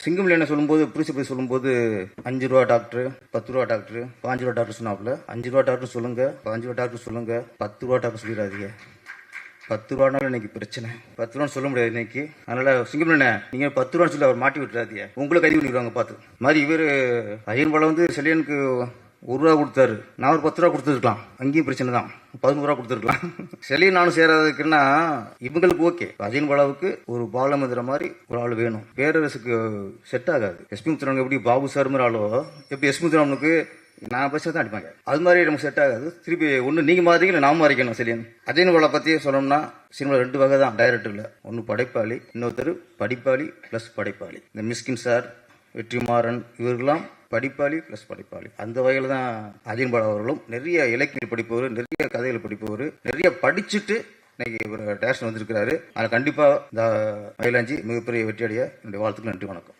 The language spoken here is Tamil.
சிங்கம்ல என்ன சொல்லும்போது பிரின்சிபல் சொல்லும்போது 5 ரூபா டாக்டர், 10 ரூபா டாக்டர், 5 ரூபா டாக்டர் சொன்னாப்புல. 5 ரூபா டாக்டர் சொல்லுங்க, 5 ரூபா டாக்டர் சொல்லுங்க, 10 ரூபா டாக்டர் சொல்லிடாதீங்க. 10 ரூபானாலும் இன்னைக்கு பிரச்சனை. 10 ரூபான்னு சொல்ல முடியாது இன்னைக்கு. அதனால சிங்கம்ல நீங்க 10 ரூபான்னு சொல்லி அவர் மாட்டி விட்டுறாதீங்க. உங்களை கைது பண்ணிடுவாங்க பார்த்து. மாதிரி இவர் ஐயன்பாலம் வந்து செல்லியனுக்கு 1 ரூபா கொடுத்தாரு. நான் ஒரு 10 ரூபா கொடுத்துருக்கலாம். அங்கேயும் பிரச்சனை தான். 11 ரூபா கொடுத்துருக்கலாம். செல்லியன் நானும் சேராதுக்குன்னா இவங்களுக்கு ஓகே. அஜயன் பாலாவுக்கு ஒரு பாலமந்திர மாதிரி ஒரு ஆள் வேணும். பேரரசுக்கு செட் ஆகாது. எஸ்பி முத்துராமன் எப்படி பாபு சார் மாதிரி ஆளோ, எப்படி எஸ்பி முத்துராமனுக்கு நான் பேச தான் அடிப்பாங்க. அது மாதிரி நமக்கு செட் ஆகாது. திருப்பி ஒன்று நீங்க மாறிக்க இல்லை நாம மாறிக்கணும். செல்லியன் அஜயன் பாலா பத்தி சொல்லணும்னா சினிமா 2 வகை தான் டைரக்டர்ல. ஒன்று படைப்பாளி, இன்னொருத்தர் படிப்பாளி பிளஸ் படைப்பாளி. இந்த மிஸ்கின் சார், வெற்றிமாறன் இவர்களாம் படிப்பாளி பிளஸ் படைப்பாளி. அந்த வகையில் தான் அஜயன் பாலா அவர்களும் நிறைய இலக்கியம் படிப்பவர், நிறைய கதைகள் படிப்பவர், நிறைய படிச்சுட்டு இன்னைக்கு ஒரு டேரக்ஷன் வந்திருக்கிறாரு. அதில் கண்டிப்பாக இந்த மயிலாஞ்சி மிகப்பெரிய வெற்றியடைய என்னுடைய வாழ்த்துக்கள். நன்றி, வணக்கம்.